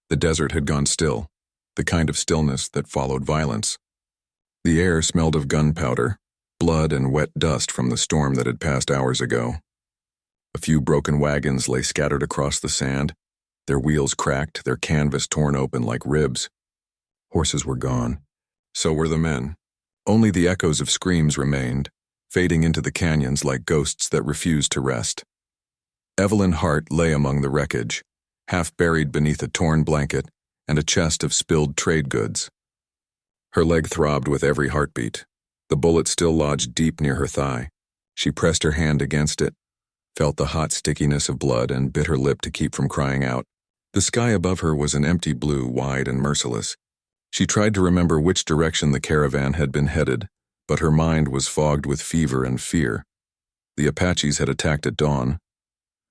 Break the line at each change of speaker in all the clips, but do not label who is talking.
The desert had gone still, the kind of stillness that followed violence. The air smelled of gunpowder, blood and wet dust from the storm that had passed hours ago. A few broken wagons lay scattered across the sand, their wheels cracked, their canvas torn open like ribs. Horses were gone. So were the men. Only the echoes of screams remained, fading into the canyons like ghosts that refused to rest. Evelyn Hart lay among the wreckage, half buried beneath a torn blanket and a chest of spilled trade goods. Her leg throbbed with every heartbeat. The bullet still lodged deep near her thigh. She pressed her hand against it, felt the hot stickiness of blood, and bit her lip to keep from crying out. The sky above her was an empty blue, wide and merciless. She tried to remember which direction the caravan had been headed, but her mind was fogged with fever and fear. The Apaches had attacked at dawn.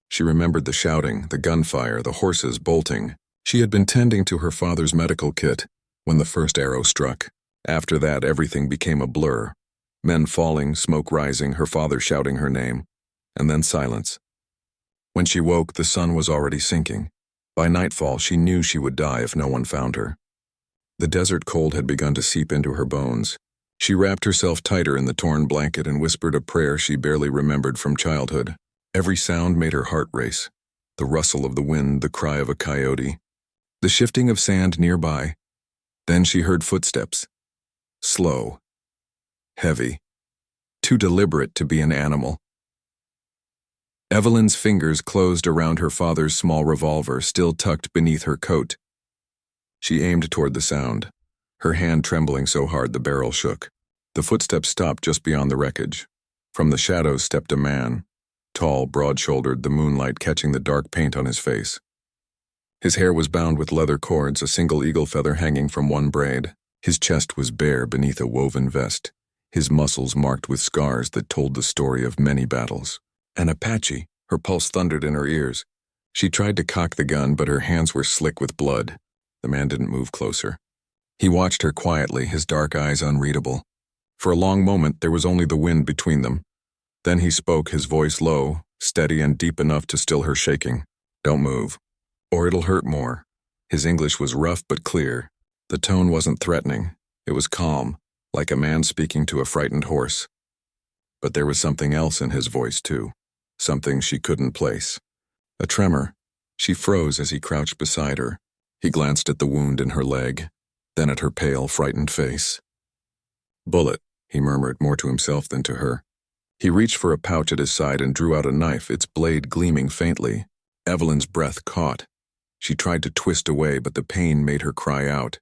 She remembered the shouting, the gunfire, the horses bolting. She had been tending to her father's medical kit when the first arrow struck. After that, everything became a blur. Men falling, smoke rising, her father shouting her name, and then silence. When she woke, the sun was already sinking. By nightfall, she knew she would die if no one found her. The desert cold had begun to seep into her bones. She wrapped herself tighter in the torn blanket and whispered a prayer she barely remembered from childhood. Every sound made her heart race. The rustle of the wind, the cry of a coyote, the shifting of sand nearby. Then she heard footsteps. Slow. Heavy. Too deliberate to be an animal. Evelyn's fingers closed around her father's small revolver, still tucked beneath her coat. She aimed toward the sound, her hand trembling so hard the barrel shook. The footsteps stopped just beyond the wreckage. From the shadows stepped a man, tall, broad-shouldered, the moonlight catching the dark paint on his face. His hair was bound with leather cords, a single eagle feather hanging from one braid. His chest was bare beneath a woven vest, his muscles marked with scars that told the story of many battles. An Apache, her pulse thundered in her ears. She tried to cock the gun, but her hands were slick with blood. The man didn't move closer. He watched her quietly, his dark eyes unreadable. For a long moment, there was only the wind between them. Then he spoke, his voice low, steady and deep enough to still her shaking. "Don't move, or it'll hurt more." His English was rough but clear. The tone wasn't threatening. It was calm, like a man speaking to a frightened horse. But there was something else in his voice, too. Something she couldn't place. A tremor. She froze as he crouched beside her. He glanced at the wound in her leg, then at her pale, frightened face. "Bullet," he murmured, more to himself than to her. He reached for a pouch at his side and drew out a knife, its blade gleaming faintly. Evelyn's breath caught. She tried to twist away, but the pain made her cry out.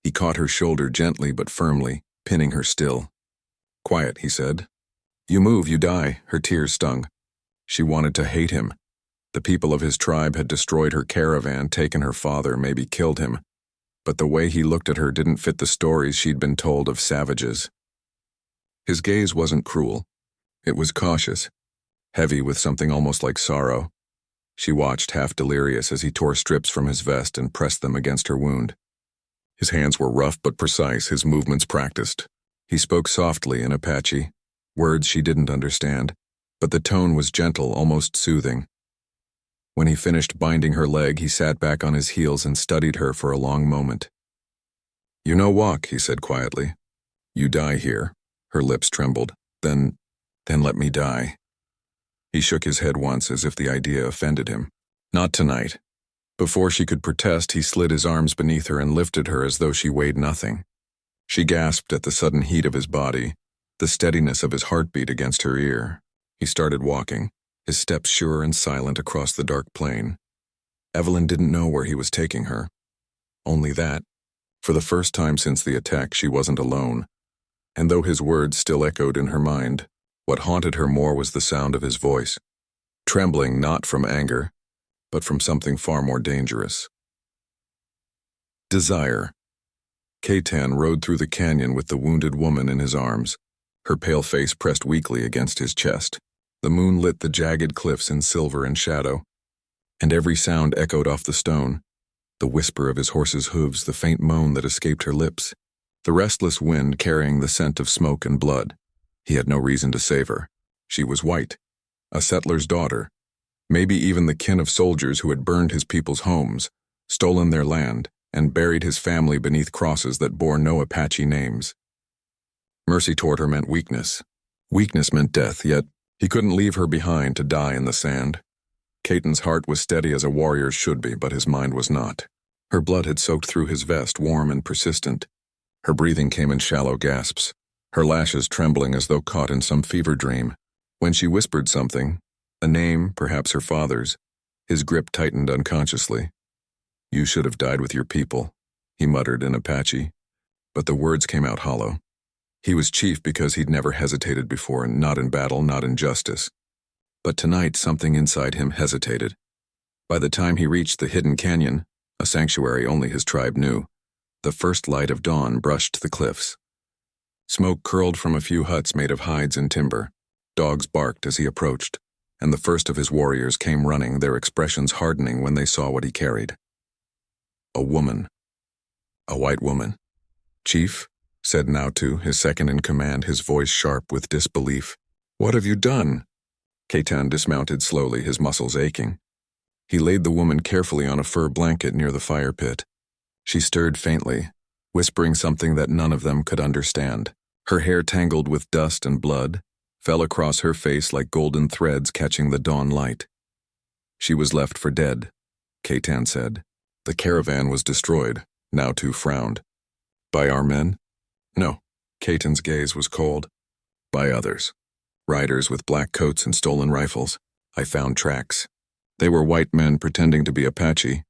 He caught her shoulder gently but firmly, pinning her still. "Quiet," he said. "You move, you die." Her tears stung. She wanted to hate him. The people of his tribe had destroyed her caravan, taken her father, maybe killed him. But the way he looked at her didn't fit the stories she'd been told of savages. His gaze wasn't cruel. It was cautious, heavy with something almost like sorrow. She watched, half delirious, as he tore strips from his vest and pressed them against her wound. His hands were rough but precise, his movements practiced. He spoke softly in Apache, words she didn't understand, but the tone was gentle, almost soothing. When he finished binding her leg, he sat back on his heels and studied her for a long moment. "You no walk," he said quietly. "You die here." Her lips trembled. Then let me die." He shook his head once as if the idea offended him. "Not tonight." Before she could protest, he slid his arms beneath her and lifted her as though she weighed nothing. She gasped at the sudden heat of his body, the steadiness of his heartbeat against her ear. He started walking, his steps sure and silent across the dark plain. Evelyn didn't know where he was taking her. Only that, for the first time since the attack, she wasn't alone. And though his words still echoed in her mind, what haunted her more was the sound of his voice, trembling not from anger, but from something far more dangerous. Desire. Katan rode through the canyon with the wounded woman in his arms, her pale face pressed weakly against his chest. The moon lit the jagged cliffs in silver and shadow, and every sound echoed off the stone, the whisper of his horse's hooves, the faint moan that escaped her lips, the restless wind carrying the scent of smoke and blood. He had no reason to save her. She was white, a settler's daughter, maybe even the kin of soldiers who had burned his people's homes, stolen their land, and buried his family beneath crosses that bore no Apache names. Mercy toward her meant weakness. Weakness meant death, yet he couldn't leave her behind to die in the sand. Caton's heart was steady as a warrior's should be, but his mind was not. Her blood had soaked through his vest, warm and persistent. Her breathing came in shallow gasps, her lashes trembling as though caught in some fever dream. When she whispered something, a name, perhaps her father's, his grip tightened unconsciously. "You should have died with your people," he muttered in Apache, but the words came out hollow. He was chief because he'd never hesitated before, not in battle, not in justice. But tonight something inside him hesitated. By the time he reached the hidden canyon, a sanctuary only his tribe knew, the first light of dawn brushed the cliffs. Smoke curled from a few huts made of hides and timber. Dogs barked as he approached, and the first of his warriors came running, their expressions hardening when they saw what he carried. A woman. A white woman. "Chief," said Nautu, his second in command, his voice sharp with disbelief. "What have you done?" Caton dismounted slowly, his muscles aching. He laid the woman carefully on a fur blanket near the fire pit. She stirred faintly, whispering something that none of them could understand. Her hair, tangled with dust and blood, fell across her face like golden threads catching the dawn light. "She was left for dead," Caton said. "The caravan was destroyed," Nautu frowned. "By our men?" "No." Caton's gaze was cold. "By others. Riders with black coats and stolen rifles. I found tracks. They were white men pretending to be Apache."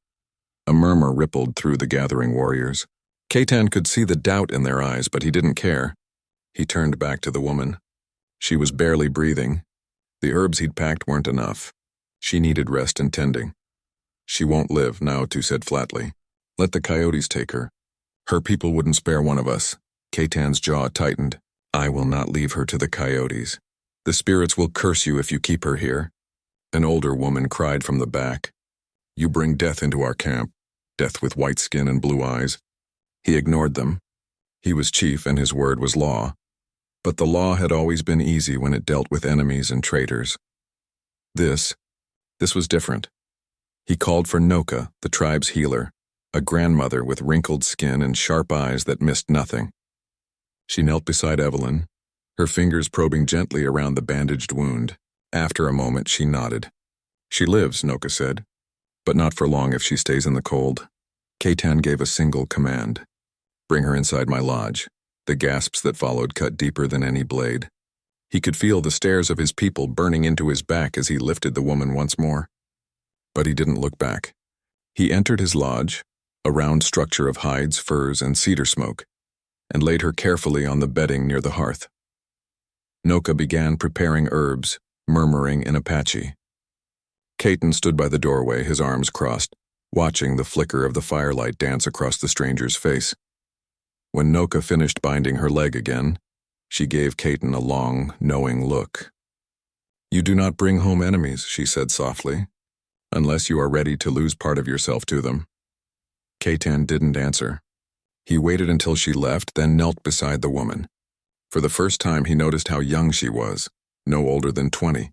A murmur rippled through the gathering warriors. Caton could see the doubt in their eyes, but he didn't care. He turned back to the woman. She was barely breathing. The herbs he'd packed weren't enough. She needed rest and tending. "She won't live," Nautu said flatly. "Let the coyotes take her. Her people wouldn't spare one of us." Caton's jaw tightened. "I will not leave her to the coyotes. The spirits will curse you if you keep her here." An older woman cried from the back. "You bring death into our camp, death with white skin and blue eyes." He ignored them. He was chief and his word was law. But the law had always been easy when it dealt with enemies and traitors. This was different. He called for Noka, the tribe's healer, a grandmother with wrinkled skin and sharp eyes that missed nothing. She knelt beside Evelyn, her fingers probing gently around the bandaged wound. After a moment, she nodded. "She lives," Noka said, "but not for long if she stays in the cold." Caton gave a single command. "Bring her inside my lodge." The gasps that followed cut deeper than any blade. He could feel the stares of his people burning into his back as he lifted the woman once more. But he didn't look back. He entered his lodge, a round structure of hides, furs, and cedar smoke, and laid her carefully on the bedding near the hearth. Noka began preparing herbs, murmuring in Apache. Caton stood by the doorway, his arms crossed, watching the flicker of the firelight dance across the stranger's face. When Noka finished binding her leg again, she gave Caton a long, knowing look. "You do not bring home enemies," she said softly, "unless you are ready to lose part of yourself to them." Caton didn't answer. He waited until she left, then knelt beside the woman. For the first time he noticed how young she was, no older than 20.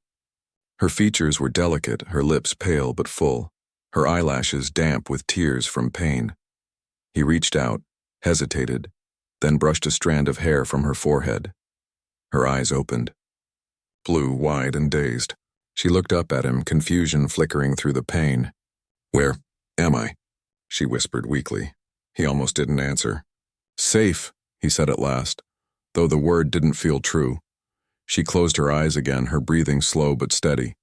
Her features were delicate, her lips pale but full, her eyelashes damp with tears from pain. He reached out, hesitated, then brushed a strand of hair from her forehead. Her eyes opened. Blue, wide, and dazed. She looked up at him, confusion flickering through the pain. "Where am I?" she whispered weakly. He almost didn't answer. "Safe," he said at last, though the word didn't feel true. She closed her eyes again, her breathing slow but steady.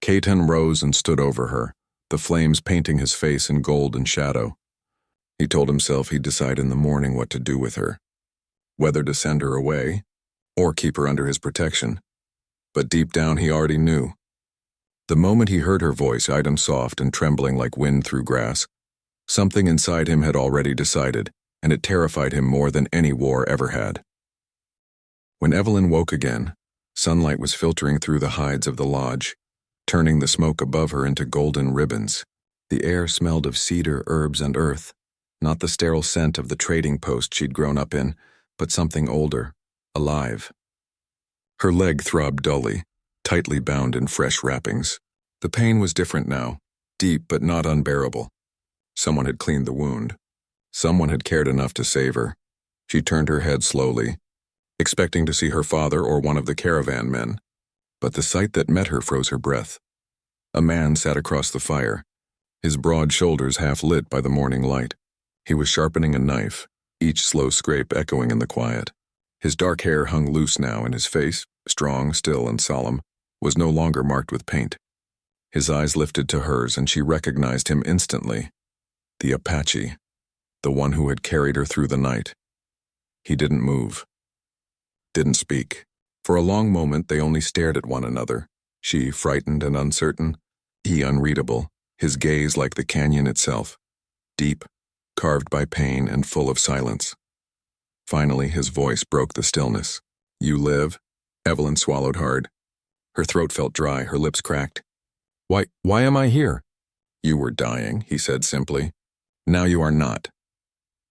Caton rose and stood over her, the flames painting his face in gold and shadow. He told himself he'd decide in the morning what to do with her, whether to send her away or keep her under his protection. But deep down he already knew. The moment he heard her voice, item soft and trembling like wind through grass, something inside him had already decided, and it terrified him more than any war ever had. When Evelyn woke again, sunlight was filtering through the hides of the lodge, turning the smoke above her into golden ribbons. The air smelled of cedar, herbs, and earth, not the sterile scent of the trading post she'd grown up in, but something older, alive. Her leg throbbed dully, tightly bound in fresh wrappings. The pain was different now, deep but not unbearable. Someone had cleaned the wound. Someone had cared enough to save her. She turned her head slowly, expecting to see her father or one of the caravan men. But the sight that met her froze her breath. A man sat across the fire, his broad shoulders half lit by the morning light. He was sharpening a knife, each slow scrape echoing in the quiet. His dark hair hung loose now, and his face, strong, still, and solemn, was no longer marked with paint. His eyes lifted to hers, and she recognized him instantly. The Apache, the one who had carried her through the night. He didn't move, didn't speak. For a long moment they only stared at one another, she frightened and uncertain, he unreadable, his gaze like the canyon itself, deep, carved by pain and full of silence. Finally, his voice broke the stillness. "You live?" Evelyn swallowed hard. Her throat felt dry, her lips cracked. Why am I here?" "You were dying," he said simply. "Now you are not."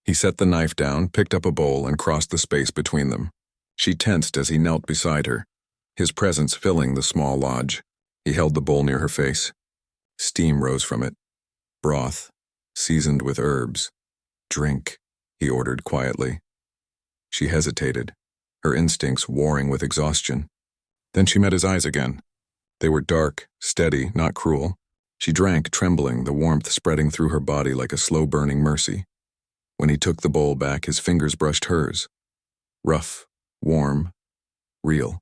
He set the knife down, picked up a bowl, and crossed the space between them. She tensed as he knelt beside her, his presence filling the small lodge. He held the bowl near her face. Steam rose from it. Broth, seasoned with herbs. "Drink," he ordered quietly. She hesitated, her instincts warring with exhaustion. Then she met his eyes again. They were dark, steady, not cruel. She drank, trembling, the warmth spreading through her body like a slow-burning mercy. When he took the bowl back, his fingers brushed hers. Rough, warm, real.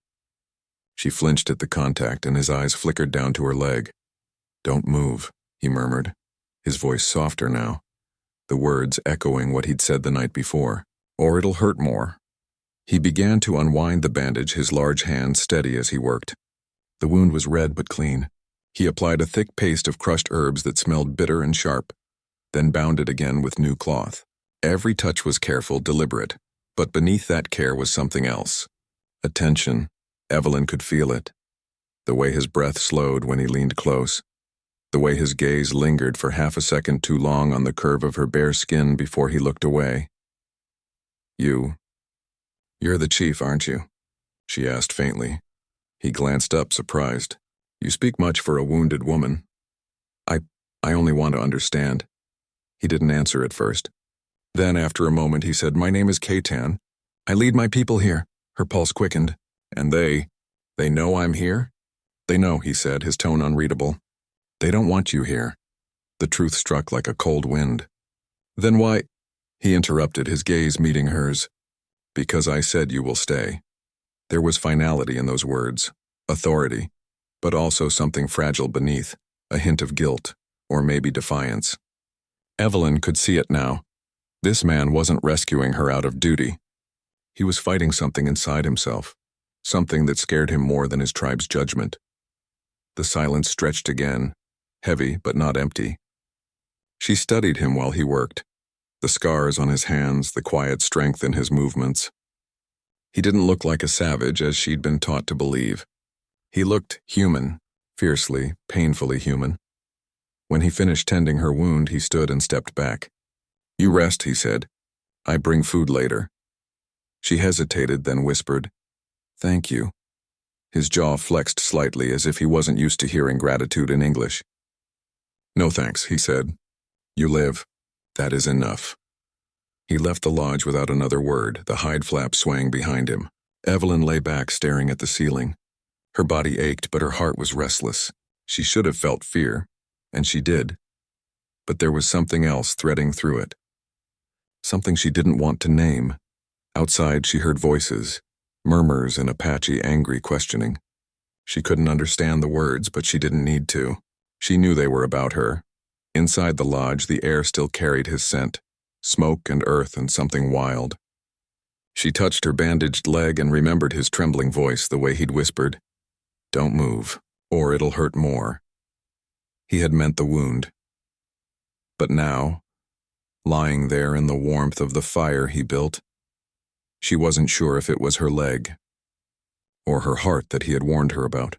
She flinched at the contact, and his eyes flickered down to her leg. "Don't move," he murmured, his voice softer now, the words echoing what he'd said the night before. "Or it'll hurt more." He began to unwind the bandage, his large hand steady as he worked. The wound was red but clean. He applied a thick paste of crushed herbs that smelled bitter and sharp, then bound it again with new cloth. Every touch was careful, deliberate, but beneath that care was something else. Attention. Evelyn could feel it. The way his breath slowed when he leaned close. The way his gaze lingered for half a second too long on the curve of her bare skin before he looked away. You're the chief, aren't you?" she asked faintly. He glanced up, surprised. "You speak much for a wounded woman." I only want to understand." He didn't answer at first. Then, after a moment, he said, "My name is Katan. I lead my people here." Her pulse quickened. "And they know I'm here?" "They know," he said, his tone unreadable. "They don't want you here." The truth struck like a cold wind. "Then why—" He interrupted, his gaze meeting hers. "Because I said you will stay." There was finality in those words, authority, but also something fragile beneath, a hint of guilt, or maybe defiance. Evelyn could see it now. This man wasn't rescuing her out of duty. He was fighting something inside himself, something that scared him more than his tribe's judgment. The silence stretched again, heavy but not empty. She studied him while he worked, the scars on his hands, the quiet strength in his movements. He didn't look like a savage, as she'd been taught to believe. He looked human, fiercely, painfully human. When he finished tending her wound, he stood and stepped back. "You rest," he said. "I bring food later." She hesitated, then whispered, "Thank you." His jaw flexed slightly, as if he wasn't used to hearing gratitude in English. "No thanks," he said. "You live. That is enough." He left the lodge without another word, the hide flap swaying behind him. Evelyn lay back, staring at the ceiling. Her body ached, but her heart was restless. She should have felt fear, and she did. But there was something else threading through it. Something she didn't want to name. Outside, she heard voices, murmurs and Apache angry questioning. She couldn't understand the words, but she didn't need to. She knew they were about her. Inside the lodge, the air still carried his scent, smoke and earth and something wild. She touched her bandaged leg and remembered his trembling voice, the way he'd whispered, "Don't move, or it'll hurt more." He had meant the wound. But now, lying there in the warmth of the fire he built, she wasn't sure if it was her leg or her heart that he had warned her about.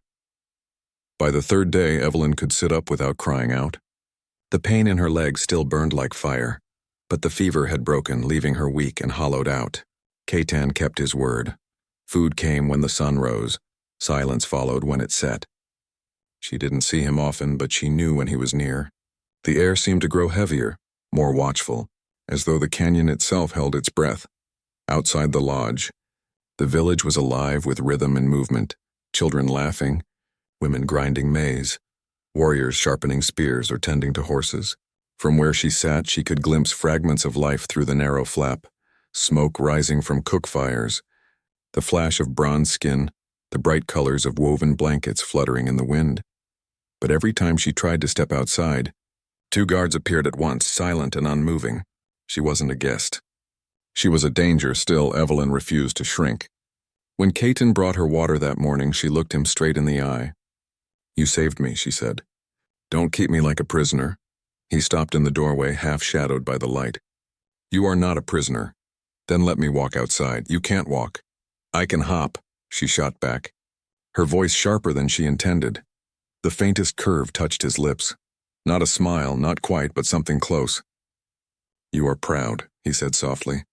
By the third day, Evelyn could sit up without crying out. The pain in her leg still burned like fire, but the fever had broken, leaving her weak and hollowed out. Katan kept his word. Food came when the sun rose. Silence followed when it set. She didn't see him often, but she knew when he was near. The air seemed to grow heavier, more watchful, as though the canyon itself held its breath. Outside the lodge, the village was alive with rhythm and movement, children laughing, women grinding maize, warriors sharpening spears or tending to horses. From where she sat, she could glimpse fragments of life through the narrow flap, smoke rising from cook fires, the flash of bronze skin, the bright colors of woven blankets fluttering in the wind. But every time she tried to step outside, 2 guards appeared at once, silent and unmoving. She wasn't a guest. She was a danger. Still, Evelyn refused to shrink. When Caton brought her water that morning, she looked him straight in the eye. "You saved me," she said. "Don't keep me like a prisoner." He stopped in the doorway, half-shadowed by the light. "You are not a prisoner. Then let me walk outside." "You can't walk." "I can hop," she shot back, her voice sharper than she intended. The faintest curve touched his lips. Not a smile, not quite, but something close. "You are proud," he said softly.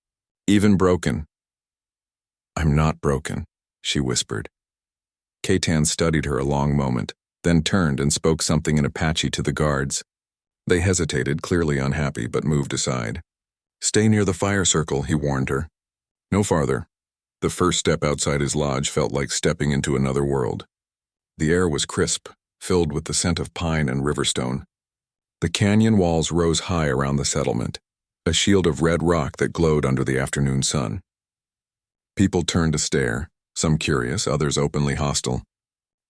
"Even broken." "I'm not broken," she whispered. Caton studied her a long moment, then turned and spoke something in Apache to the guards. They hesitated, clearly unhappy, but moved aside. "Stay near the fire circle," he warned her. "No farther." The first step outside his lodge felt like stepping into another world. The air was crisp, filled with the scent of pine and riverstone. The canyon walls rose high around the settlement, a shield of red rock that glowed under the afternoon sun. People turned to stare, some curious, others openly hostile.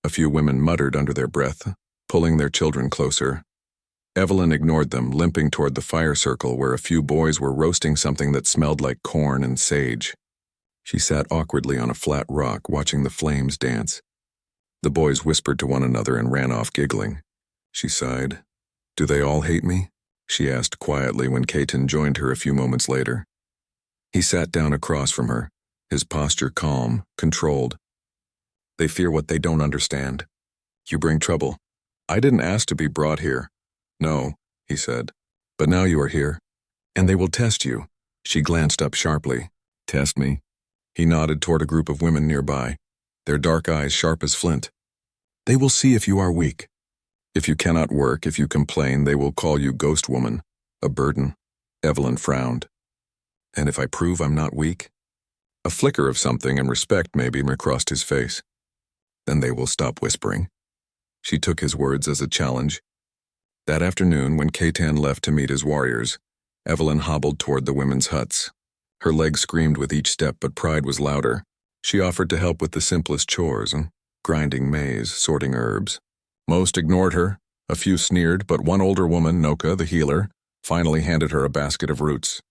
A few women muttered under their breath, pulling their children closer. Evelyn ignored them, limping toward the fire circle where a few boys were roasting something that smelled like corn and sage. She sat awkwardly on a flat rock, watching the flames dance. The boys whispered to one another and ran off giggling. She sighed. "Do they all hate me?" she asked quietly when Caton joined her a few moments later. He sat down across from her, his posture calm, controlled. "They fear what they don't understand. You bring trouble. I didn't ask to be brought here." "No," he said. "But now you are here. And they will test you." She glanced up sharply. "Test me?" He nodded toward a group of women nearby, their dark eyes sharp as flint. "They will see if you are weak. If you cannot work, if you complain, they will call you ghost woman, a burden." Evelyn frowned. "And if I prove I'm not weak?" A flicker of something, and respect maybe, crossed his face. "Then they will stop whispering." She took his words as a challenge. That afternoon, when Caton left to meet his warriors, Evelyn hobbled toward the women's huts. Her legs screamed with each step, but pride was louder. She offered to help with the simplest chores, grinding maize, sorting herbs. Most ignored her, a few sneered, but one older woman, Noka, the healer, finally handed her a basket of roots.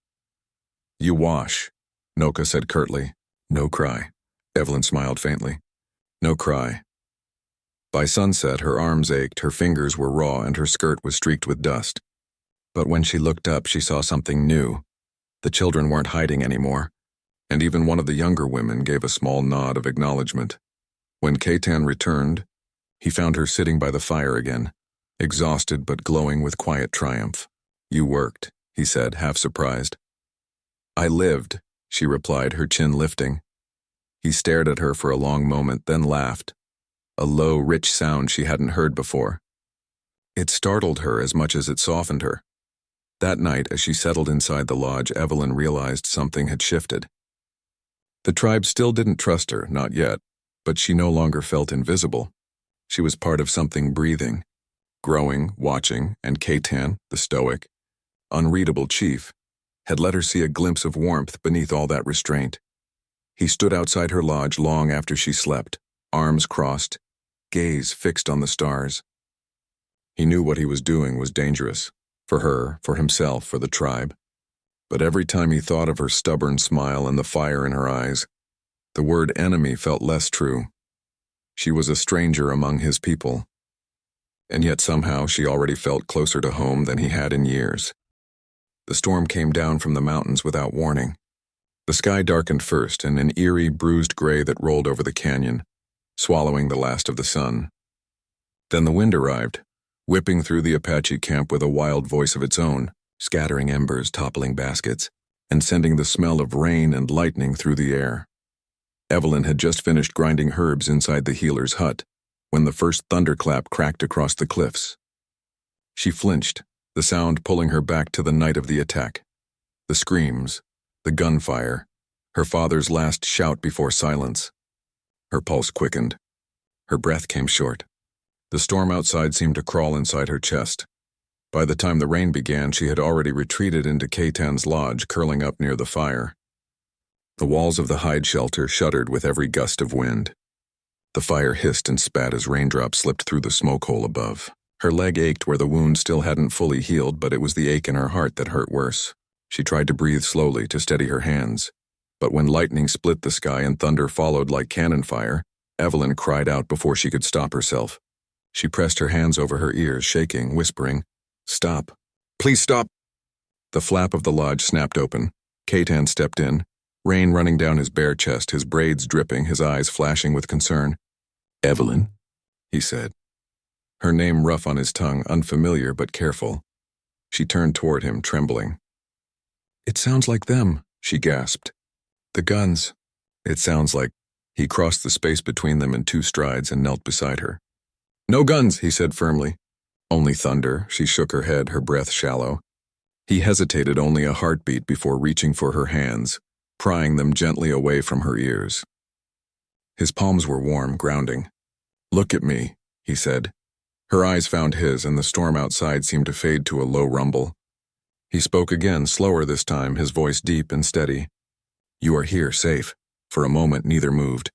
"You wash," Noka said curtly. "No cry." Evelyn smiled faintly. "No cry." By sunset, her arms ached, her fingers were raw, and her skirt was streaked with dust. But when she looked up, she saw something new. The children weren't hiding anymore, and even one of the younger women gave a small nod of acknowledgement. When Caton returned, he found her sitting by the fire again, exhausted but glowing with quiet triumph. "You worked," he said, half surprised. "I lived," she replied, her chin lifting. He stared at her for a long moment, then laughed, a low, rich sound she hadn't heard before. It startled her as much as it softened her. That night, as she settled inside the lodge, Evelyn realized something had shifted. The tribe still didn't trust her, not yet, but she no longer felt invisible. She was part of something breathing, growing, watching, and Caton, the stoic, unreadable chief, had let her see a glimpse of warmth beneath all that restraint. He stood outside her lodge long after she slept, arms crossed, gaze fixed on the stars. He knew what he was doing was dangerous, for her, for himself, for the tribe. But every time he thought of her stubborn smile and the fire in her eyes, the word enemy felt less true. She was a stranger among his people, and yet somehow she already felt closer to home than he had in years. The storm came down from the mountains without warning. The sky darkened first in an eerie, bruised gray that rolled over the canyon, swallowing the last of the sun. Then the wind arrived, whipping through the Apache camp with a wild voice of its own, scattering embers, toppling baskets, and sending the smell of rain and lightning through the air. Evelyn had just finished grinding herbs inside the healer's hut when the first thunderclap cracked across the cliffs. She flinched, the sound pulling her back to the night of the attack. The screams, the gunfire, her father's last shout before silence. Her pulse quickened. Her breath came short. The storm outside seemed to crawl inside her chest. By the time the rain began, she had already retreated into Ketan's lodge, curling up near the fire. The walls of the hide shelter shuddered with every gust of wind. The fire hissed and spat as raindrops slipped through the smoke hole above. Her leg ached where the wound still hadn't fully healed, but it was the ache in her heart that hurt worse. She tried to breathe slowly to steady her hands. But when lightning split the sky and thunder followed like cannon fire, Evelyn cried out before she could stop herself. She pressed her hands over her ears, shaking, whispering, "Stop. Please stop." The flap of the lodge snapped open. Ketan stepped in, rain running down his bare chest, his braids dripping, his eyes flashing with concern. "Evelyn," he said. Her name rough on his tongue, unfamiliar but careful. She turned toward him, trembling. "It sounds like them," she gasped. "The guns. It sounds like—" He crossed the space between them in 2 strides and knelt beside her. "No guns," he said firmly. "Only thunder." She shook her head, her breath shallow. He hesitated only a heartbeat before reaching for her hands, prying them gently away from her ears. His palms were warm, grounding. "Look at me," he said. Her eyes found his, and the storm outside seemed to fade to a low rumble. He spoke again, slower this time, his voice deep and steady. "You are here, safe." For a moment, neither moved.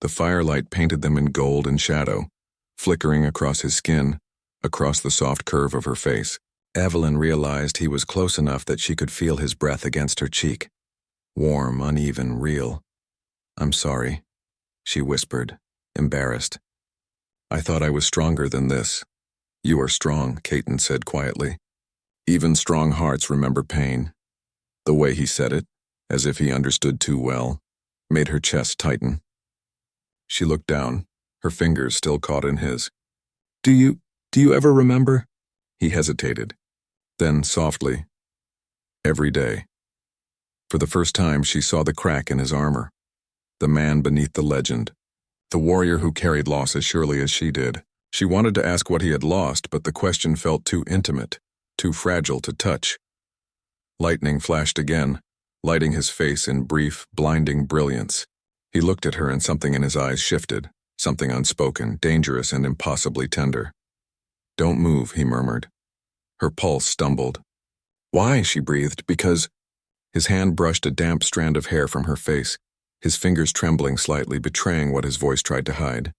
The firelight painted them in gold and shadow, flickering across his skin, across the soft curve of her face. Evelyn realized he was close enough that she could feel his breath against her cheek. Warm, uneven, real. "I'm sorry," she whispered, embarrassed. "I thought I was stronger than this." "You are strong," Ketan said quietly. "Even strong hearts remember pain." The way he said it, as if he understood too well, made her chest tighten. She looked down, her fingers still caught in his. Do you ever remember?" He hesitated. Then, softly, "Every day." For the first time, she saw the crack in his armor. The man beneath the legend. The warrior who carried loss as surely as she did. She wanted to ask what he had lost, but the question felt too intimate, too fragile to touch. Lightning flashed again, lighting his face in brief, blinding brilliance. He looked at her and something in his eyes shifted, something unspoken, dangerous and impossibly tender. "Don't move," he murmured. Her pulse stumbled. "Why?" she breathed. "Because—" His hand brushed a damp strand of hair from her face, his fingers trembling slightly, betraying what his voice tried to hide.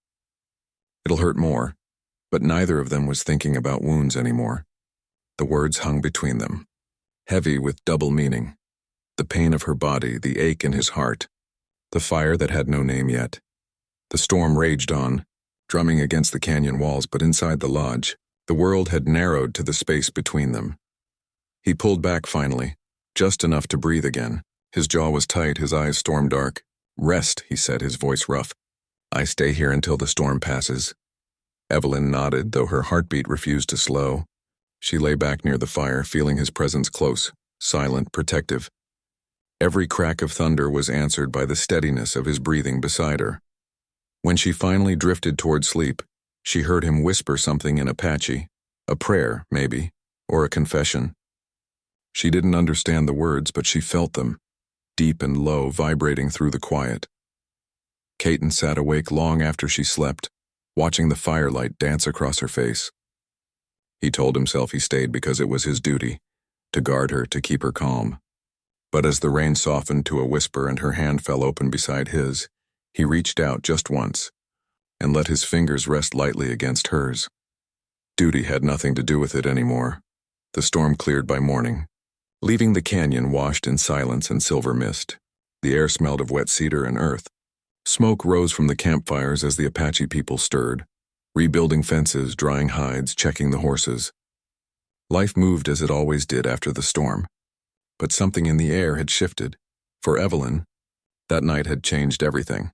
"It'll hurt more." But neither of them was thinking about wounds anymore. The words hung between them, heavy with double meaning. The pain of her body, the ache in his heart, the fire that had no name yet. The storm raged on, drumming against the canyon walls, but inside the lodge, the world had narrowed to the space between them. He pulled back finally, just enough to breathe again. His jaw was tight, his eyes storm dark. "Rest," he said, his voice rough. "I stay here until the storm passes." Evelyn nodded, though her heartbeat refused to slow. She lay back near the fire, feeling his presence close, silent, protective. Every crack of thunder was answered by the steadiness of his breathing beside her. When she finally drifted toward sleep, she heard him whisper something in Apache, a prayer, maybe, or a confession. She didn't understand the words, but she felt them, deep and low, vibrating through the quiet. Ketan sat awake long after she slept, watching the firelight dance across her face. He told himself he stayed because it was his duty, to guard her, to keep her calm. But as the rain softened to a whisper and her hand fell open beside his, he reached out just once, and let his fingers rest lightly against hers. Duty had nothing to do with it anymore. The storm cleared by morning, leaving the canyon washed in silence and silver mist. The air smelled of wet cedar and earth. Smoke rose from the campfires as the Apache people stirred, rebuilding fences, drying hides, checking the horses. Life moved as it always did after the storm. But something in the air had shifted. For Evelyn, that night had changed everything.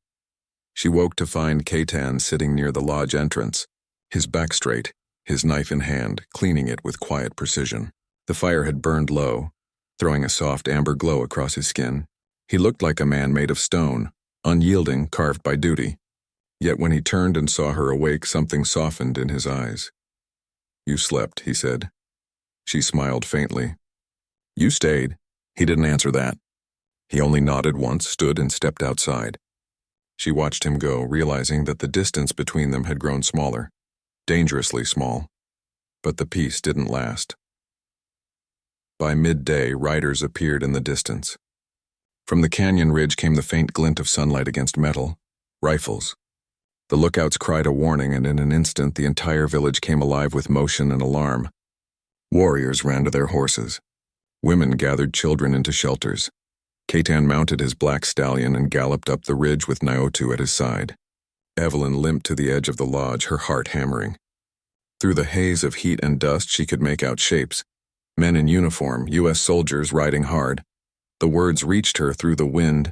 She woke to find Ketan sitting near the lodge entrance, his back straight, his knife in hand, cleaning it with quiet precision. The fire had burned low, throwing a soft amber glow across his skin. He looked like a man made of stone, unyielding, carved by duty. Yet when he turned and saw her awake, something softened in his eyes. "You slept," he said. She smiled faintly. You stayed. He didn't answer that. He only nodded once, stood, and stepped outside. She watched him go, realizing that the distance between them had grown smaller, dangerously small. But the peace didn't last. By midday, riders appeared in the distance. From the canyon ridge came the faint glint of sunlight against metal, rifles. The lookouts cried a warning, and in an instant the entire village came alive with motion and alarm. Warriors ran to their horses. Women gathered children into shelters. Katan mounted his black stallion and galloped up the ridge with Naotu at his side. Evelyn limped to the edge of the lodge, her heart hammering. Through the haze of heat and dust she could make out shapes. Men in uniform, U.S. soldiers riding hard. The words reached her through the wind.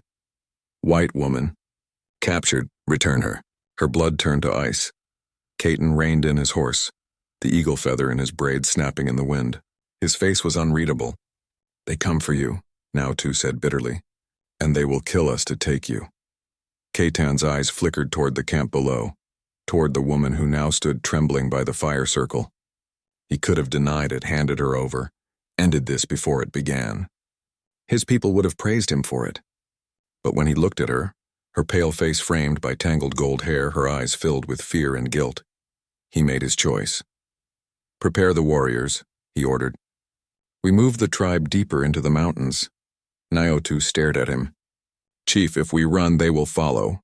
White woman. Captured. Return her. Her blood turned to ice. Katan reined in his horse, the eagle feather in his braid snapping in the wind. His face was unreadable. They come for you, Naotu said bitterly, and they will kill us to take you. Katan's eyes flickered toward the camp below, toward the woman who now stood trembling by the fire circle. He could have denied it, handed her over, ended this before it began. His people would have praised him for it. But when he looked at her, her pale face framed by tangled gold hair, her eyes filled with fear and guilt, he made his choice. Prepare the warriors, he ordered. We moved the tribe deeper into the mountains. Naotu stared at him. Chief, if we run, they will follow.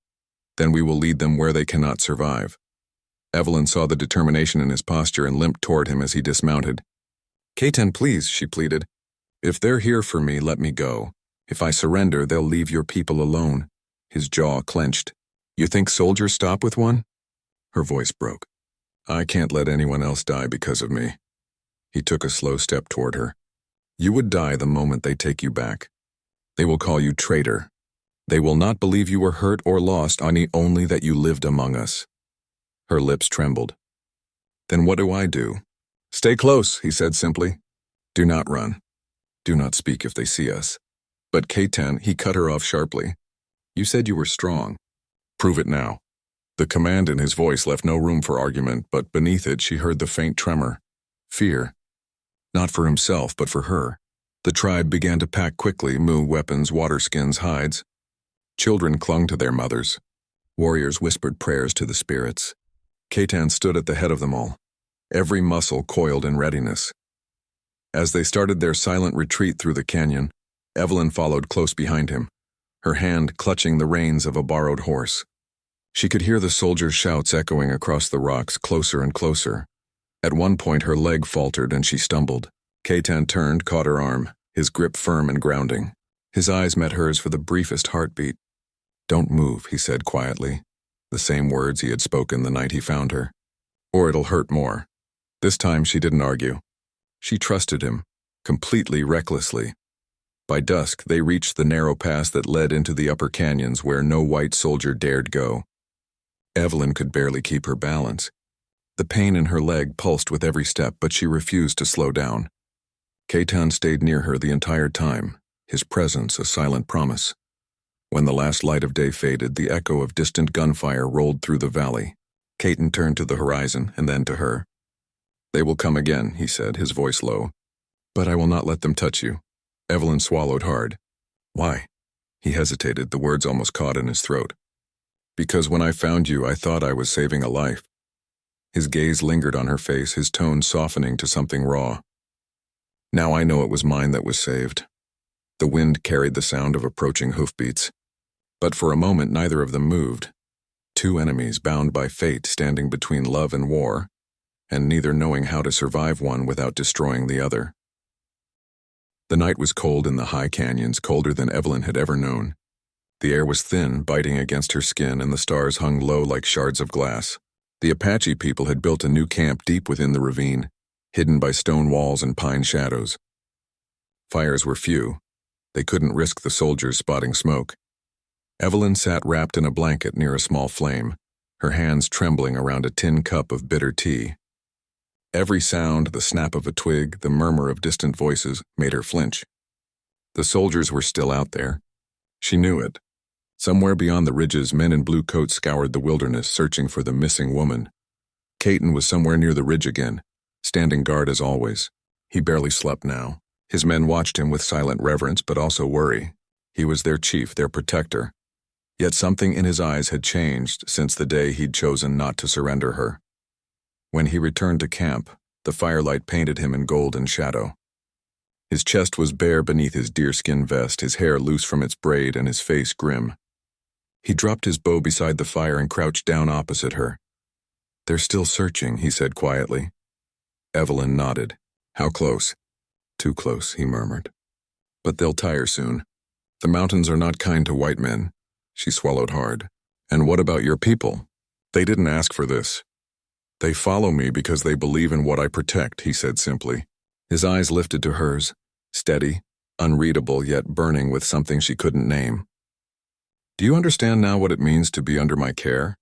Then we will lead them where they cannot survive. Evelyn saw the determination in his posture and limped toward him as he dismounted. Katan, please, she pleaded. If they're here for me, let me go. If I surrender, they'll leave your people alone. His jaw clenched. You think soldiers stop with one? Her voice broke. I can't let anyone else die because of me. He took a slow step toward her. You would die the moment they take you back. They will call you traitor. They will not believe you were hurt or lost, only that you lived among us. Her lips trembled. Then what do I do? Stay close, he said simply. Do not run. Do not speak if they see us. But Katan, he cut her off sharply. You said you were strong. Prove it now. The command in his voice left no room for argument, but beneath it she heard the faint tremor. Fear. Not for himself, but for her. The tribe began to pack quickly, weapons, water skins, hides. Children clung to their mothers. Warriors whispered prayers to the spirits. Katan stood at the head of them all, every muscle coiled in readiness. As they started their silent retreat through the canyon, Evelyn followed close behind him, her hand clutching the reins of a borrowed horse. She could hear the soldiers' shouts echoing across the rocks, closer and closer. At one point her leg faltered and she stumbled. Katan turned, caught her arm, his grip firm and grounding. His eyes met hers for the briefest heartbeat. Don't move, he said quietly, the same words he had spoken the night he found her. Or it'll hurt more. This time she didn't argue. She trusted him, completely, recklessly. By dusk, they reached the narrow pass that led into the upper canyons where no white soldier dared go. Evelyn could barely keep her balance. The pain in her leg pulsed with every step, but she refused to slow down. Katan stayed near her the entire time, his presence a silent promise. When the last light of day faded, the echo of distant gunfire rolled through the valley. Katan turned to the horizon and then to her. They will come again, he said, his voice low. But I will not let them touch you. Evelyn swallowed hard. Why? He hesitated, the words almost caught in his throat. Because when I found you, I thought I was saving a life. His gaze lingered on her face, his tone softening to something raw. Now I know it was mine that was saved. The wind carried the sound of approaching hoofbeats. But for a moment neither of them moved. Two enemies bound by fate standing between love and war, and neither knowing how to survive one without destroying the other. The night was cold in the high canyons, colder than Evelyn had ever known. The air was thin, biting against her skin, and the stars hung low like shards of glass. The Apache people had built a new camp deep within the ravine, hidden by stone walls and pine shadows. Fires were few. They couldn't risk the soldiers spotting smoke. Evelyn sat wrapped in a blanket near a small flame, her hands trembling around a tin cup of bitter tea. Every sound, the snap of a twig, the murmur of distant voices, made her flinch. The soldiers were still out there. She knew it. Somewhere beyond the ridges, men in blue coats scoured the wilderness, searching for the missing woman. Katan was somewhere near the ridge again, standing guard as always. He barely slept now. His men watched him with silent reverence but also worry. He was their chief, their protector. Yet something in his eyes had changed since the day he'd chosen not to surrender her. When he returned to camp, the firelight painted him in golden shadow. His chest was bare beneath his deerskin vest, his hair loose from its braid and his face grim. He dropped his bow beside the fire and crouched down opposite her. "They're still searching," he said quietly. Evelyn nodded. "How close?" "Too close," he murmured. "But they'll tire soon. The mountains are not kind to white men." She swallowed hard. "And what about your people? They didn't ask for this." "They follow me because they believe in what I protect," he said simply. His eyes lifted to hers, steady, unreadable yet burning with something she couldn't name. "Do you understand now what it means to be under my care?"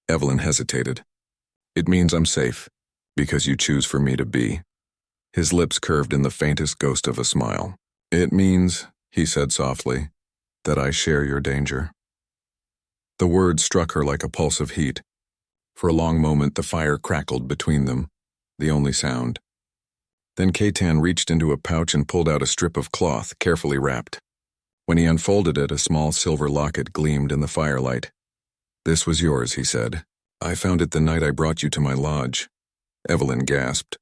Evelyn hesitated. "It means I'm safe, because you choose for me to be." His lips curved in the faintest ghost of a smile. "It means," he said softly, "that I share your danger." The word struck her like a pulse of heat. For a long moment the fire crackled between them, the only sound. Then Katan reached into a pouch and pulled out a strip of cloth, carefully wrapped. When he unfolded it, a small silver locket gleamed in the firelight. "This was yours," he said. "I found it the night I brought you to my lodge." Evelyn gasped.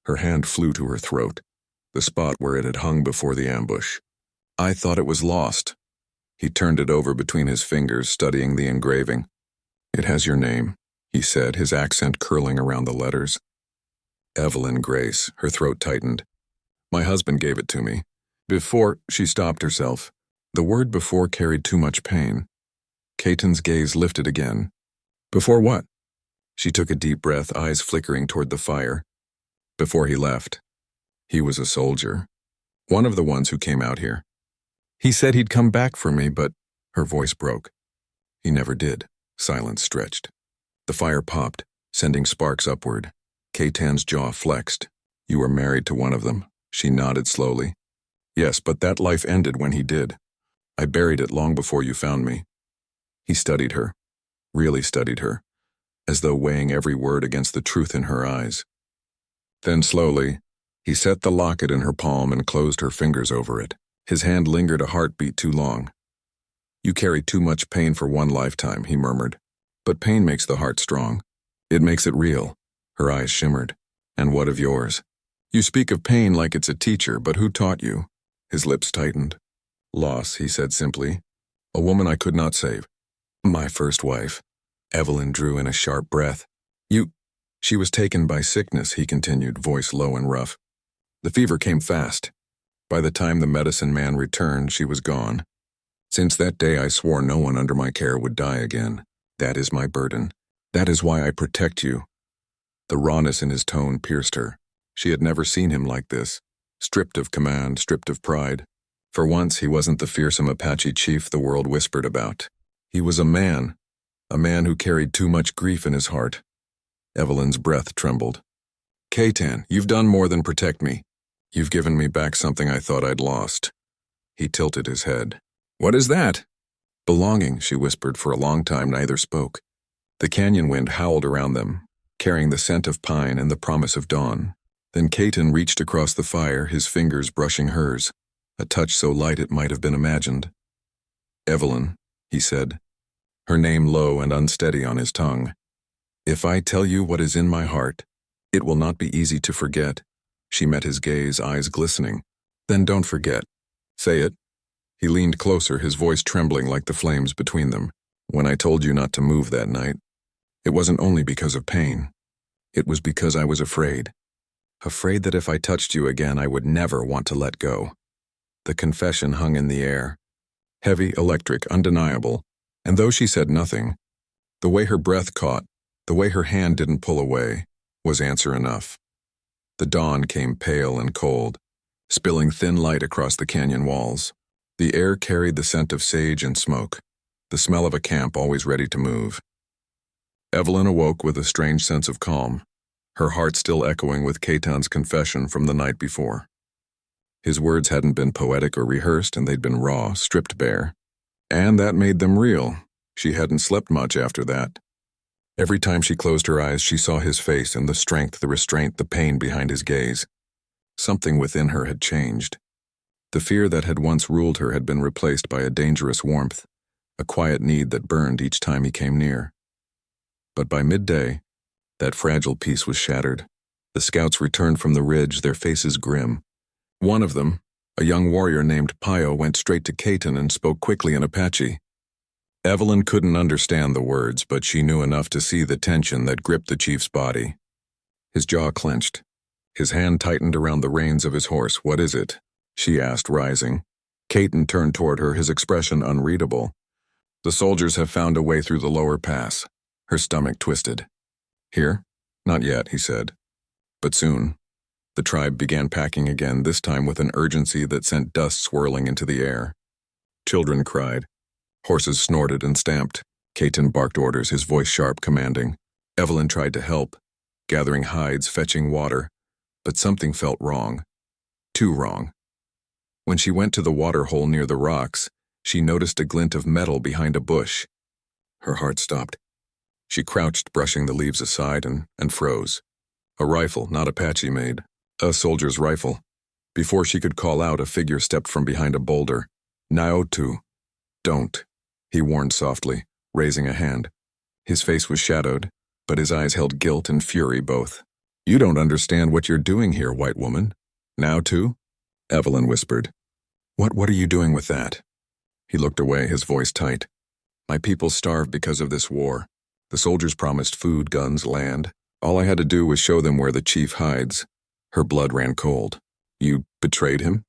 Her hand flew to her throat, the spot where it had hung before the ambush. "I thought it was lost." He turned it over between his fingers, studying the engraving. "It has your name," he said, his accent curling around the letters. "Evelyn Grace," her throat tightened. "My husband gave it to me. Before," she stopped herself. The word before carried too much pain. Caton's gaze lifted again. "Before what?" She took a deep breath, eyes flickering toward the fire. "Before he left. He was a soldier. One of the ones who came out here. He said he'd come back for me, but..." Her voice broke. "He never did." Silence stretched. The fire popped, sending sparks upward. Catan's jaw flexed. "You were married to one of them." She nodded slowly. "Yes, but that life ended when he did. I buried it long before you found me." He studied her, really studied her, as though weighing every word against the truth in her eyes. Then slowly, he set the locket in her palm and closed her fingers over it. His hand lingered a heartbeat too long. "You carry too much pain for one lifetime," he murmured. "But pain makes the heart strong. It makes it real." Her eyes shimmered. "And what of yours? You speak of pain like it's a teacher, but who taught you?" His lips tightened. "Loss," he said simply. "A woman I could not save. My first wife." Evelyn drew in a sharp breath. "You..." "She was taken by sickness," he continued, voice low and rough. "The fever came fast. By the time the medicine man returned, she was gone. Since that day I swore no one under my care would die again. That is my burden. That is why I protect you." The rawness in his tone pierced her. She had never seen him like this, stripped of command, stripped of pride. For once he wasn't the fearsome Apache chief the world whispered about. He was a man who carried too much grief in his heart. Evelyn's breath trembled. "Katan, you've done more than protect me. You've given me back something I thought I'd lost." He tilted his head. "What is that?" "Belonging," she whispered. For a long time neither spoke. The canyon wind howled around them, carrying the scent of pine and the promise of dawn. Then Katan reached across the fire, his fingers brushing hers, a touch so light it might have been imagined. "Evelyn," he said, her name low and unsteady on his tongue. "If I tell you what is in my heart, it will not be easy to forget." She met his gaze, eyes glistening. "Then don't forget. Say it." He leaned closer, his voice trembling like the flames between them. "When I told you not to move that night, it wasn't only because of pain. It was because I was afraid. Afraid that if I touched you again, I would never want to let go." The confession hung in the air. Heavy, electric, undeniable. And though she said nothing, the way her breath caught, the way her hand didn't pull away, was answer enough. The dawn came pale and cold, spilling thin light across the canyon walls. The air carried the scent of sage and smoke, the smell of a camp always ready to move. Evelyn awoke with a strange sense of calm, her heart still echoing with Catan's confession from the night before. His words hadn't been poetic or rehearsed, and they'd been raw, stripped bare. And that made them real. She hadn't slept much after that. Every time she closed her eyes, she saw his face and the strength, the restraint, the pain behind his gaze. Something within her had changed. The fear that had once ruled her had been replaced by a dangerous warmth, a quiet need that burned each time he came near. But by midday, that fragile peace was shattered. The scouts returned from the ridge, their faces grim. One of them, a young warrior named Pio, went straight to Caton and spoke quickly in Apache. Evelyn couldn't understand the words, but she knew enough to see the tension that gripped the chief's body. His jaw clenched. His hand tightened around the reins of his horse. "What is it?" she asked, rising. Caton turned toward her, his expression unreadable. "The soldiers have found a way through the lower pass." Her stomach twisted. "Here? Not yet," he said. But soon, the tribe began packing again, this time with an urgency that sent dust swirling into the air. Children cried. Horses snorted and stamped. Caton barked orders, his voice sharp, commanding. Evelyn tried to help, gathering hides, fetching water, but something felt wrong. Too wrong. When she went to the water hole near the rocks, she noticed a glint of metal behind a bush. Her heart stopped. She crouched, brushing the leaves aside, and froze. A rifle, not Apache made. A soldier's rifle. Before she could call out, a figure stepped from behind a boulder. "Naotu, don't," he warned softly, raising a hand. His face was shadowed, but his eyes held guilt and fury both. "You don't understand what you're doing here, white woman." "Naotu?" Evelyn whispered. What are you doing with that?" He looked away, his voice tight. "My people starved because of this war. The soldiers promised food, guns, land. All I had to do was show them where the chief hides." Her blood ran cold. "You betrayed him?"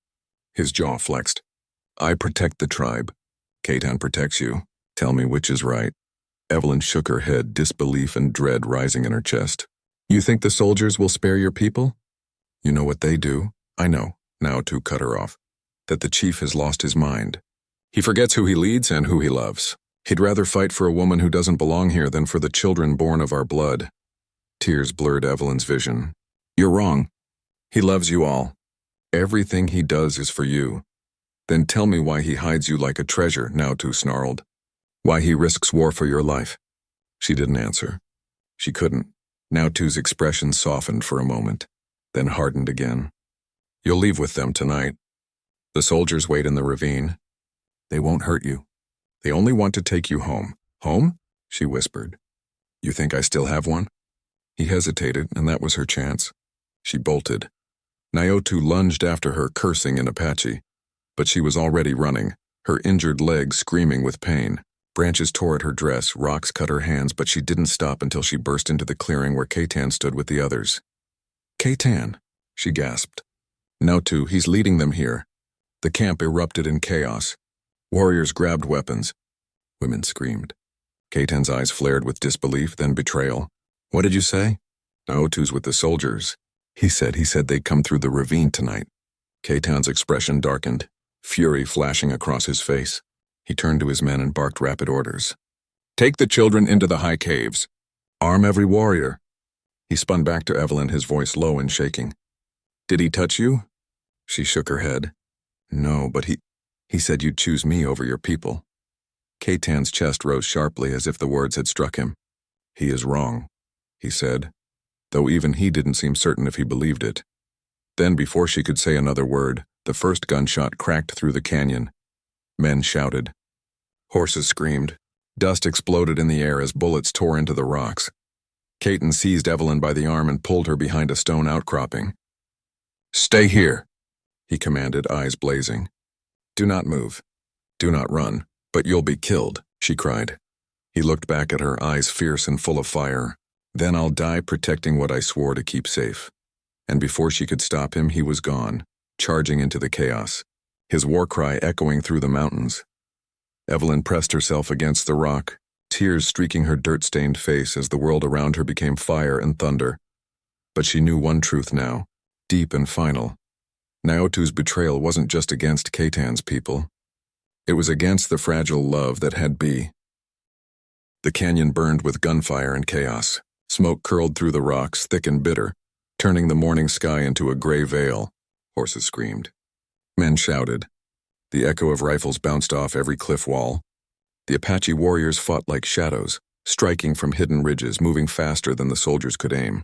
His jaw flexed. "I protect the tribe. Caton protects you. Tell me which is right." Evelyn shook her head, disbelief and dread rising in her chest. "You think the soldiers will spare your people?" "You know what they do." "I know," Naotu cut her off. "That the chief has lost his mind. He forgets who he leads and who he loves. He'd rather fight for a woman who doesn't belong here than for the children born of our blood." Tears blurred Evelyn's vision. "You're wrong. He loves you all. Everything he does is for you. Then tell me why he hides you like a treasure," Naotu snarled. "Why he risks war for your life." She didn't answer. She couldn't. Naotu's expression softened for a moment, then hardened again. "You'll leave with them tonight. The soldiers wait in the ravine. They won't hurt you. They only want to take you home." "Home?" she whispered. "You think I still have one?" He hesitated, and that was her chance. She bolted. Naotu lunged after her, cursing in Apache. But she was already running, her injured legs screaming with pain. Branches tore at her dress, rocks cut her hands, but she didn't stop until she burst into the clearing where Caton stood with the others. "Caton," she gasped. "Naotu, he's leading them here." The camp erupted in chaos. Warriors grabbed weapons. Women screamed. Caton's eyes flared with disbelief, then betrayal. "What did you say?" "Naotu's with the soldiers. He said they'd come through the ravine tonight." Caton's expression darkened, fury flashing across his face. He turned to his men and barked rapid orders. "Take the children into the high caves. Arm every warrior." He spun back to Evelyn, his voice low and shaking. "Did he touch you?" She shook her head. "No, but he said you'd choose me over your people." Caton's chest rose sharply as if the words had struck him. "He is wrong," he said, though even he didn't seem certain if he believed it. Then, before she could say another word, the first gunshot cracked through the canyon. Men shouted. Horses screamed. Dust exploded in the air as bullets tore into the rocks. Caton seized Evelyn by the arm and pulled her behind a stone outcropping. "Stay here," he commanded, eyes blazing. "Do not move. Do not run, but you'll be killed," she cried. He looked back at her, eyes fierce and full of fire. "Then I'll die protecting what I swore to keep safe." And before she could stop him, he was gone, charging into the chaos, his war cry echoing through the mountains. Evelyn pressed herself against the rock, tears streaking her dirt-stained face as the world around her became fire and thunder. But she knew one truth now, deep and final. Naotu's betrayal wasn't just against Caton's people. It was against the fragile love that had be. The canyon burned with gunfire and chaos. Smoke curled through the rocks, thick and bitter, turning the morning sky into a gray veil. Horses screamed. Men shouted. The echo of rifles bounced off every cliff wall. The Apache warriors fought like shadows, striking from hidden ridges, moving faster than the soldiers could aim.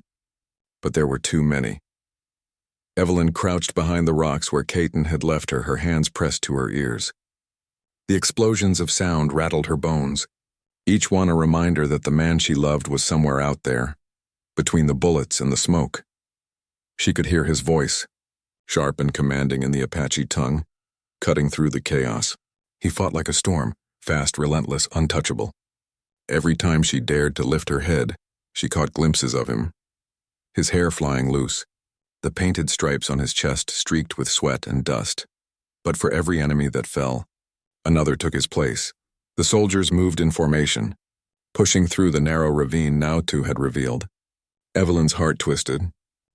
But there were too many. Evelyn crouched behind the rocks where Caton had left her, her hands pressed to her ears. The explosions of sound rattled her bones, each one a reminder that the man she loved was somewhere out there, between the bullets and the smoke. She could hear his voice, sharp and commanding in the Apache tongue, cutting through the chaos. He fought like a storm, fast, relentless, untouchable. Every time she dared to lift her head, she caught glimpses of him. His hair flying loose, the painted stripes on his chest streaked with sweat and dust. But for every enemy that fell, another took his place. The soldiers moved in formation, pushing through the narrow ravine Nautu had revealed. Evelyn's heart twisted.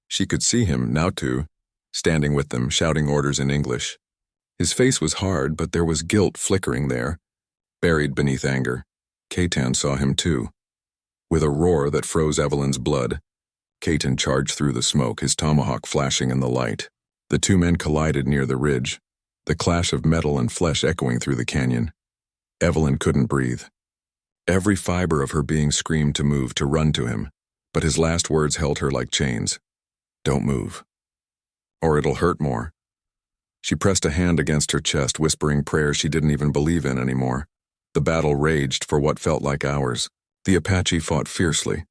She could see him, Nautu, standing with them, shouting orders in English. His face was hard, but there was guilt flickering there, buried beneath anger. Caton saw him too. With a roar that froze Evelyn's blood, Caton charged through the smoke, his tomahawk flashing in the light. The two men collided near the ridge, the clash of metal and flesh echoing through the canyon. Evelyn couldn't breathe. Every fiber of her being screamed to move, to run to him, but his last words held her like chains. Don't move, or it'll hurt more. She pressed a hand against her chest, whispering prayers she didn't even believe in anymore. The battle raged for what felt like hours. The Apache fought fiercely,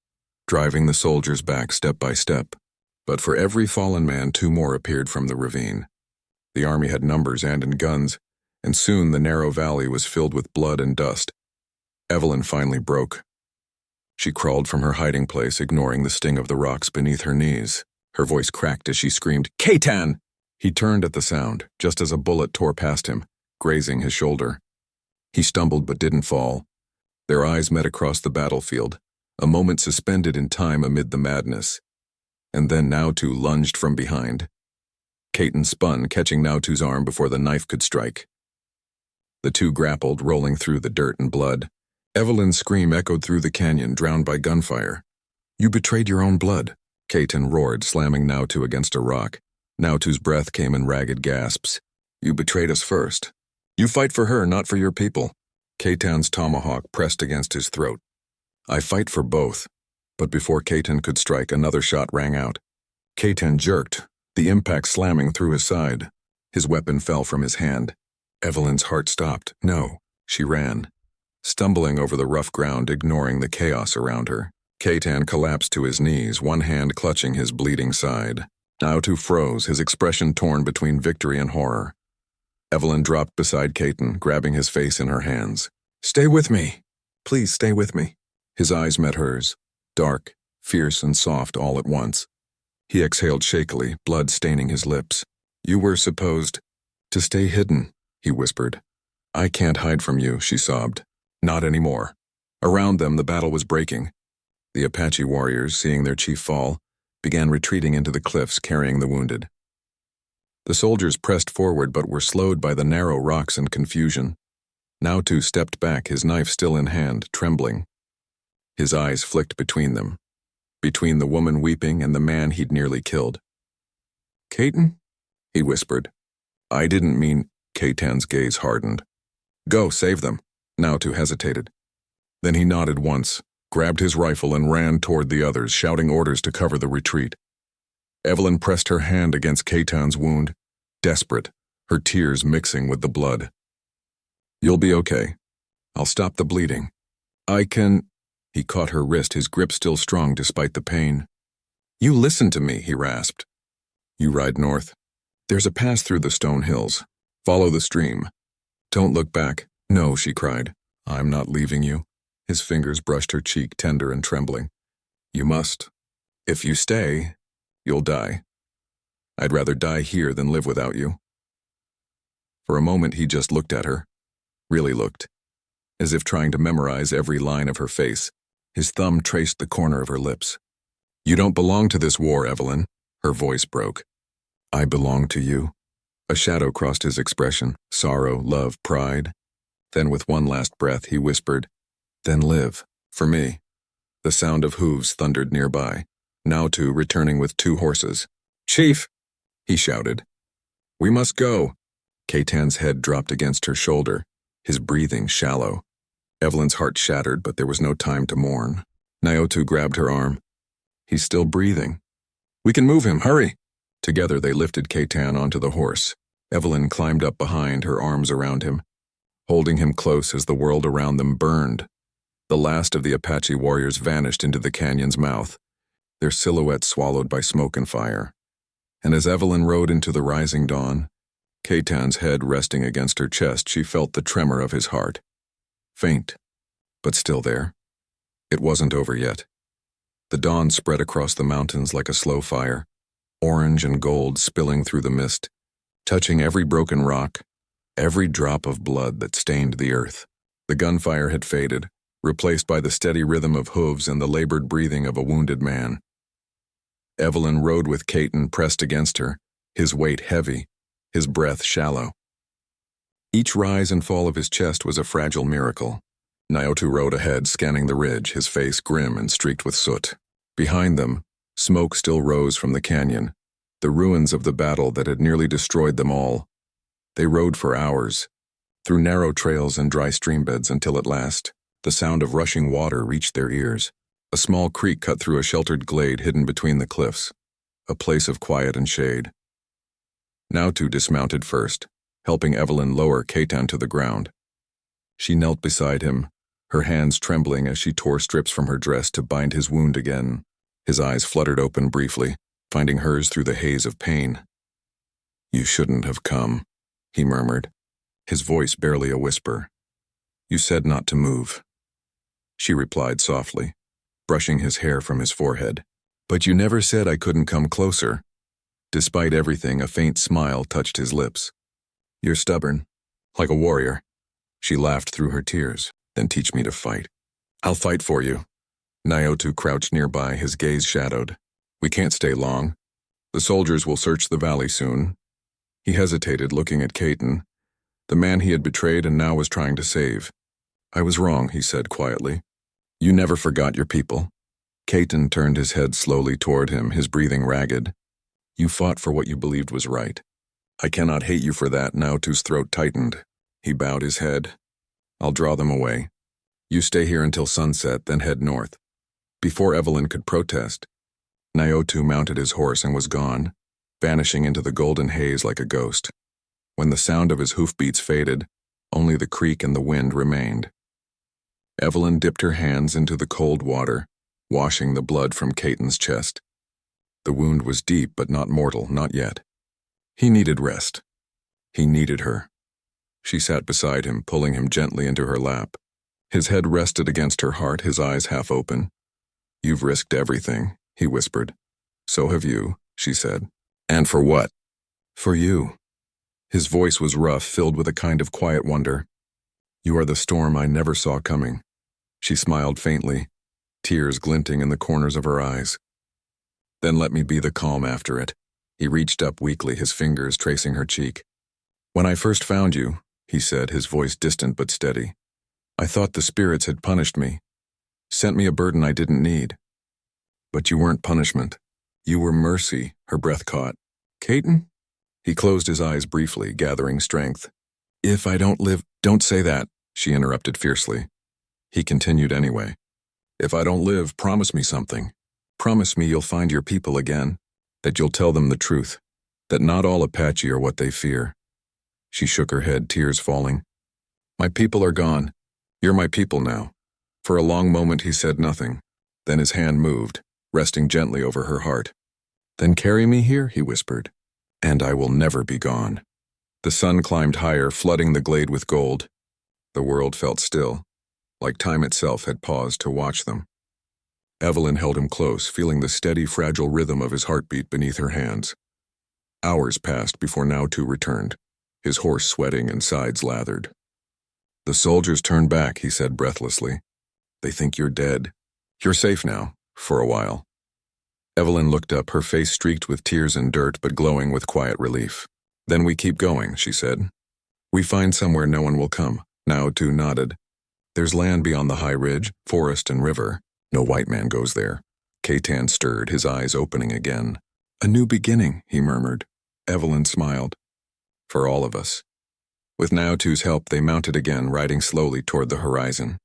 driving the soldiers back step by step. But for every fallen man, two more appeared from the ravine. The army had numbers and in guns, and soon the narrow valley was filled with blood and dust. Evelyn finally broke. She crawled from her hiding place, ignoring the sting of the rocks beneath her knees. Her voice cracked as she screamed, "Caton!" He turned at the sound, just as a bullet tore past him, grazing his shoulder. He stumbled but didn't fall. Their eyes met across the battlefield, a moment suspended in time amid the madness. And then Nautu lunged from behind. Caton spun, catching Nautu's arm before the knife could strike. The two grappled, rolling through the dirt and blood. Evelyn's scream echoed through the canyon, drowned by gunfire. "You betrayed your own blood," Caton roared, slamming Nautu against a rock. Nautu's breath came in ragged gasps. "You betrayed us first. You fight for her, not for your people." Caton's tomahawk pressed against his throat. "I fight for both." But before Caton could strike, another shot rang out. Caton jerked, the impact slamming through his side. His weapon fell from his hand. Evelyn's heart stopped. No, she ran, stumbling over the rough ground, ignoring the chaos around her. Caton collapsed to his knees, one hand clutching his bleeding side. Nautu froze, his expression torn between victory and horror. Evelyn dropped beside Caton, grabbing his face in her hands. "Stay with me. Please stay with me." His eyes met hers, dark, fierce, and soft all at once. He exhaled shakily, blood staining his lips. "You were supposed to stay hidden," he whispered. "I can't hide from you," she sobbed. "Not anymore." Around them, the battle was breaking. The Apache warriors, seeing their chief fall, began retreating into the cliffs, carrying the wounded. The soldiers pressed forward but were slowed by the narrow rocks and confusion. Nautu stepped back, his knife still in hand, trembling. His eyes flicked between them, between the woman weeping and the man he'd nearly killed. "Caton?" he whispered. "I didn't mean—" Caton's gaze hardened. "Go, save them." Nautu hesitated. Then he nodded once, grabbed his rifle and ran toward the others, shouting orders to cover the retreat. Evelyn pressed her hand against Caton's wound, desperate, her tears mixing with the blood. "You'll be okay. I'll stop the bleeding. I can—" He caught her wrist, his grip still strong despite the pain. "You listen to me," he rasped. "You ride north. There's a pass through the stone hills. Follow the stream. Don't look back." "No," she cried. "I'm not leaving you." His fingers brushed her cheek, tender and trembling. "You must. If you stay, you'll die. I'd rather die here than live without you." For a moment he just looked at her, really looked, as if trying to memorize every line of her face. His thumb traced the corner of her lips. "You don't belong to this war, Evelyn." Her voice broke. "I belong to you." A shadow crossed his expression, sorrow, love, pride. Then with one last breath he whispered, "Then live, for me." The sound of hooves thundered nearby, Nautu returning with 2 horses. "Chief!" he shouted. "We must go." Caton's head dropped against her shoulder, his breathing shallow. Evelyn's heart shattered, but there was no time to mourn. Nautu grabbed her arm. "He's still breathing. We can move him, hurry!" Together they lifted Katan onto the horse. Evelyn climbed up behind, her arms around him, holding him close as the world around them burned. The last of the Apache warriors vanished into the canyon's mouth, their silhouettes swallowed by smoke and fire. And as Evelyn rode into the rising dawn, Katan's head resting against her chest, she felt the tremor of his heart. Faint, but still there. It wasn't over yet. The dawn spread across the mountains like a slow fire, orange and gold spilling through the mist, touching every broken rock, every drop of blood that stained the earth. The gunfire had faded, replaced by the steady rhythm of hooves and the labored breathing of a wounded man. Evelyn rode with Katan pressed against her, his weight heavy, his breath shallow. Each rise and fall of his chest was a fragile miracle. Naoto rode ahead, scanning the ridge, his face grim and streaked with soot. Behind them, smoke still rose from the canyon, the ruins of the battle that had nearly destroyed them all. They rode for hours, through narrow trails and dry streambeds until at last, the sound of rushing water reached their ears. A small creek cut through a sheltered glade hidden between the cliffs, a place of quiet and shade. Naoto dismounted first, helping Evelyn lower Katan to the ground. She knelt beside him, her hands trembling as she tore strips from her dress to bind his wound again. His eyes fluttered open briefly, finding hers through the haze of pain. "You shouldn't have come," he murmured, his voice barely a whisper. "You said not to move." She replied softly, brushing his hair from his forehead. "But you never said I couldn't come closer." Despite everything, a faint smile touched his lips. "You're stubborn, like a warrior." She laughed through her tears. "Then teach me to fight." "I'll fight for you." Naoto crouched nearby, his gaze shadowed. "We can't stay long. The soldiers will search the valley soon." He hesitated, looking at Katan, the man he had betrayed and now was trying to save. "I was wrong," he said quietly. "You never forgot your people." Katan turned his head slowly toward him, his breathing ragged. "You fought for what you believed was right. I cannot hate you for that." Naoto's throat tightened. He bowed his head. "I'll draw them away. You stay here until sunset, then head north." Before Evelyn could protest, Naoto mounted his horse and was gone, vanishing into the golden haze like a ghost. When the sound of his hoofbeats faded, only the creek and the wind remained. Evelyn dipped her hands into the cold water, washing the blood from Katan's chest. The wound was deep but not mortal, not yet. He needed rest. He needed her. She sat beside him, pulling him gently into her lap. His head rested against her heart, his eyes half open. "You've risked everything," he whispered. "So have you," she said. "And for what?" "For you." His voice was rough, filled with a kind of quiet wonder. "You are the storm I never saw coming." She smiled faintly, tears glinting in the corners of her eyes. "Then let me be the calm after it." He reached up weakly, his fingers tracing her cheek. "When I first found you," he said, his voice distant but steady, "I thought the spirits had punished me, sent me a burden I didn't need. But you weren't punishment. You were mercy." Her breath caught. "Katan?" He closed his eyes briefly, gathering strength. "If I don't live—" "Don't say that," she interrupted fiercely. He continued anyway. "If I don't live, promise me something. Promise me you'll find your people again, that you'll tell them the truth, that not all Apache are what they fear." She shook her head, tears falling. "My people are gone. You're my people now." For a long moment he said nothing. Then his hand moved, resting gently over her heart. "Then carry me here," he whispered, "and I will never be gone." The sun climbed higher, flooding the glade with gold. The world felt still, like time itself had paused to watch them. Evelyn held him close, feeling the steady, fragile rhythm of his heartbeat beneath her hands. Hours passed before Naoto returned, his horse sweating and sides lathered. "The soldiers turned back," he said breathlessly. "They think you're dead. You're safe now, for a while." Evelyn looked up, her face streaked with tears and dirt but glowing with quiet relief. "Then we keep going," she said. "We find somewhere no one will come." Naoto nodded. "There's land beyond the high ridge, forest and river. No white man goes there." Katan stirred, his eyes opening again. "A new beginning," he murmured. Evelyn smiled. "For all of us." With Naoto's help, they mounted again, riding slowly toward the horizon.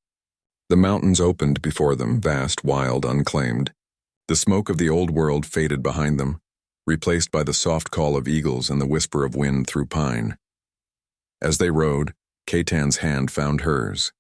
The mountains opened before them, vast, wild, unclaimed. The smoke of the old world faded behind them. replaced by the soft call of eagles and the whisper of wind through pine. As they rode, Ketan's hand found hers.